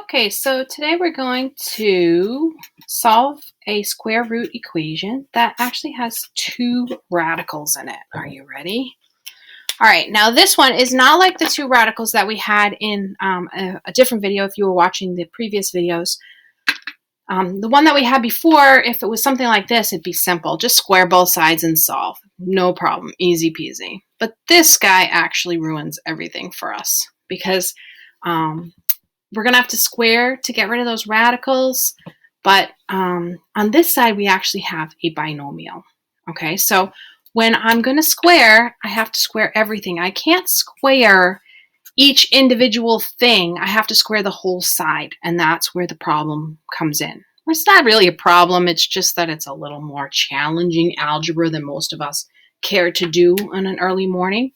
Okay, so today we're going to solve a square root equation that actually has two radicals in it. Are you ready? All right, now this one is not like the two radicals that we had in a different video if you were watching the previous videos. The one that we had before, if it was something like this, it'd be simple. Just square both sides and solve. No problem, easy peasy. But this guy actually ruins everything for us because we're going to have to square to get rid of those radicals. But on this side, we actually have a binomial. Okay, so when I'm going to square, I have to square everything. I can't square each individual thing. I have to square the whole side, and that's where the problem comes in. It's not really a problem. It's just that it's a little more challenging algebra than most of us care to do on an early morning.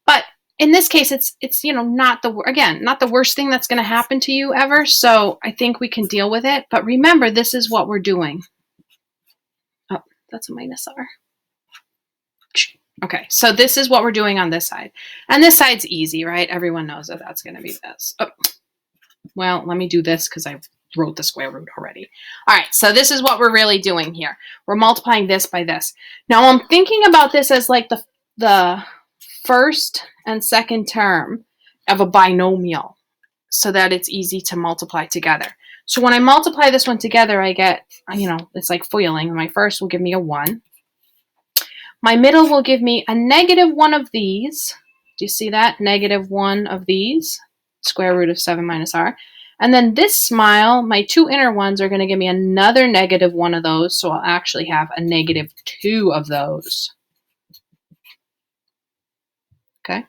But in this case, it's not the worst thing that's going to happen to you ever. So I think we can deal with it. But remember, this is what we're doing. Oh, that's a minus R. Okay, so this is what we're doing on this side. And this side's easy, right? Everyone knows that that's going to be this. Oh, well, let me do this because I wrote the square root already. All right, so this is what we're really doing here. We're multiplying this by this. Now I'm thinking about this as like the first and second term of a binomial so that it's easy to multiply together. So when I multiply this one together, I get, it's like foiling. My first will give me a 1. My middle will give me a negative one of these. Do you see that? Negative one of these, square root of 7 minus r. And then this smile, my two inner ones are going to give me another negative one of those, so I'll actually have a negative 2 of those. Okay.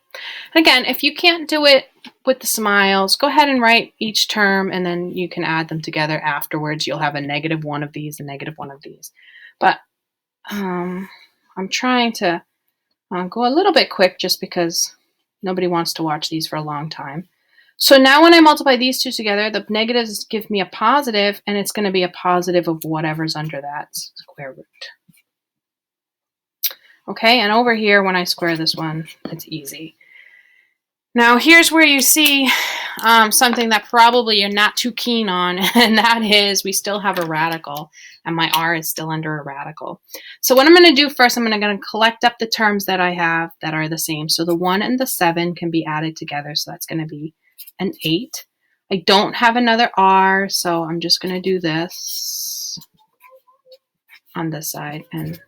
And again, if you can't do it with the smiles, go ahead and write each term, and then you can add them together afterwards. You'll have a negative one of these, a negative one of these. But I'm trying to go a little bit quick just because nobody wants to watch these for a long time. So now when I multiply these two together, the negatives give me a positive, and it's going to be a positive of whatever's under that square root. Okay, and over here, when I square this one, it's easy. Now, here's where you see something that probably you're not too keen on, and that is we still have a radical, and my r is still under a radical. So what I'm going to do first, I'm going to collect up the terms that I have that are the same. So the 1 and the 7 can be added together, so that's going to be an 8. I don't have another r, so I'm just going to do this on this side. And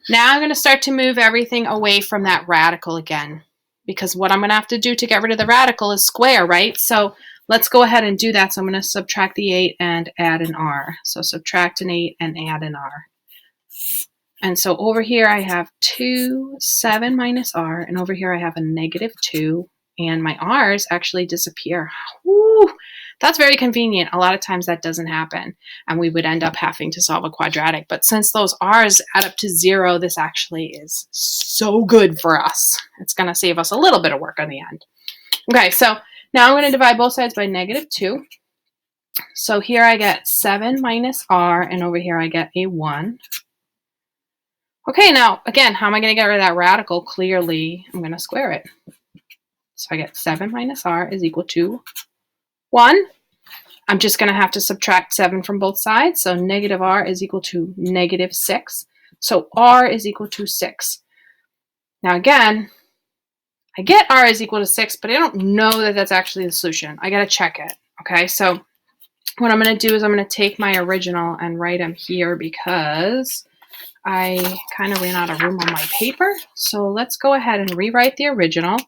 now I'm going to start to move everything away from that radical again, because what I'm going to have to do to get rid of the radical is square, right? So let's go ahead and do that. So I'm going to subtract the 8 and add an r. So subtract an 8 and add an r. And so over here I have 2, 7 minus r, and over here I have a negative 2, and my r's actually disappear. Woo! That's very convenient. A lot of times that doesn't happen, and we would end up having to solve a quadratic. But since those r's add up to 0, this actually is so good for us. It's going to save us a little bit of work on the end. Okay, so now I'm going to divide both sides by negative 2. So here I get 7 minus r, and over here I get a 1. Okay, now, again, how am I going to get rid of that radical? Clearly, I'm going to square it. So I get 7 minus r is equal to 1. I'm just going to have to subtract 7 from both sides. So negative r is equal to negative 6. So r is equal to 6. Now again, I get r is equal to 6, but I don't know that that's actually the solution. I got to check it. Okay, so what I'm going to do is I'm going to take my original and write them here because I kind of ran out of room on my paper. So let's go ahead and rewrite the original.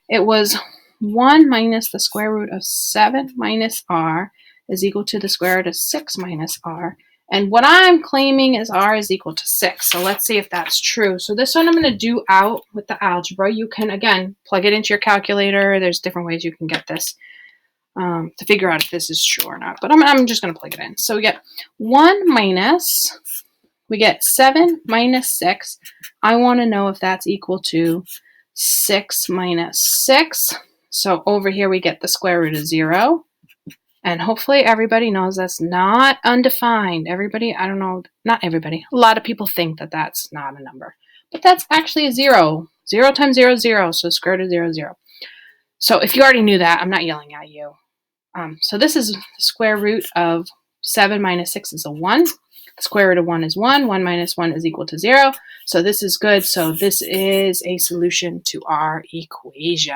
It was 1 minus the square root of 7 minus r is equal to the square root of 6 minus r. And what I'm claiming is r is equal to 6. So let's see if that's true. So this one I'm going to do out with the algebra. You can, again, plug it into your calculator. There's different ways you can get this to figure out if this is true or not. But I'm just going to plug it in. So we get 1 minus, we get 7 minus 6. I want to know if that's equal to 6 minus 6. So over here we get the square root of 0. And hopefully everybody knows that's not undefined. Everybody, I don't know, not everybody. A lot of people think that that's not a number. But that's actually a 0. 0 times 0 is 0. So square root of 0 is 0. So if you already knew that, I'm not yelling at you. So this is the square root of 7 minus 6 is a 1. The square root of 1 is 1. 1 minus 1 is equal to 0. So this is good. So this is a solution to our equation.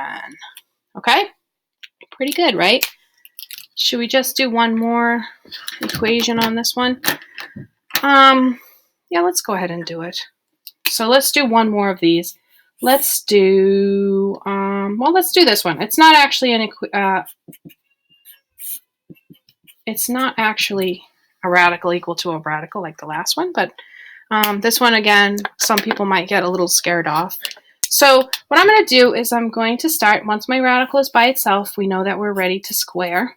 Okay? Pretty good, right? Should we just do one more equation on this one? Yeah, let's go ahead and do it. So let's do one more of these. Let's do, well, let's do this one. It's not actually it's not actually a radical equal to a radical like the last one, but this one, again, some people might get a little scared off. So what I'm going to do is I'm going to start, once my radical is by itself, we know that we're ready to square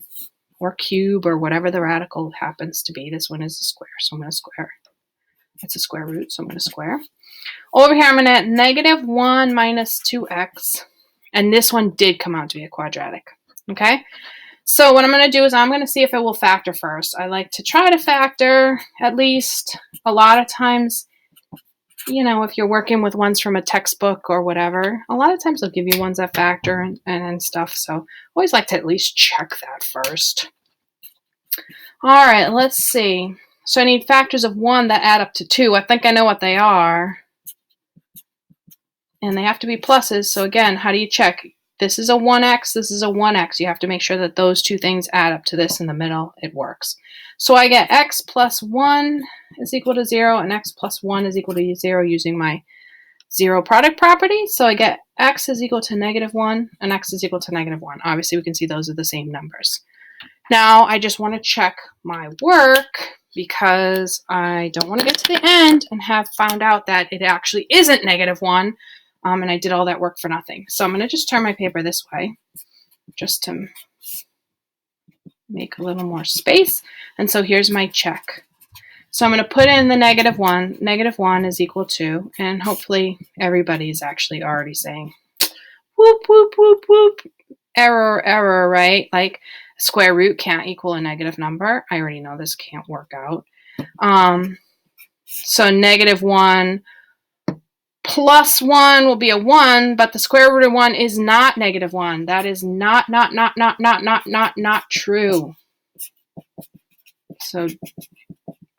or cube or whatever the radical happens to be. This one is a square, so I'm going to square. It's a square root, so I'm going to square. Over here, I'm going to add negative 1 minus 2x, and this one did come out to be a quadratic, okay? So what I'm going to do is I'm going to see if it will factor first. I like to try to factor at least. A lot of times, you know, if you're working with ones from a textbook or whatever, a lot of times they'll give you ones that factor and stuff. So I always like to at least check that first. All right, let's see. So I need factors of 1 that add up to 2. I think I know what they are. And they have to be pluses. So again, how do you check? This is a 1x, this is a 1x. You have to make sure that those two things add up to this in the middle. It works. So I get x plus 1 is equal to 0, and x plus 1 is equal to 0 using my zero product property. So I get x is equal to negative 1, and x is equal to negative 1. Obviously, we can see those are the same numbers. Now, I just want to check my work because I don't want to get to the end and have found out that it actually isn't negative 1. And I did all that work for nothing. So I'm going to just turn my paper this way just to make a little more space. And so here's my check. So I'm going to put in the negative 1. Negative 1 is equal to, and hopefully everybody's actually already saying, whoop, whoop, whoop, whoop. Error, error, right? Like square root can't equal a negative number. I already know this can't work out. So negative 1 plus 1 will be a 1, but the square root of 1 is not negative 1. That is not true. So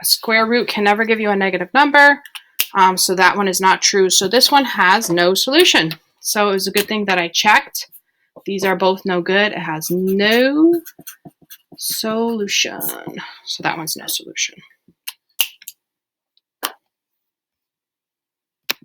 a square root can never give you a negative number. So that one is not true. So this one has no solution. So it was a good thing that I checked. These are both no good. It has no solution. So that one's no solution.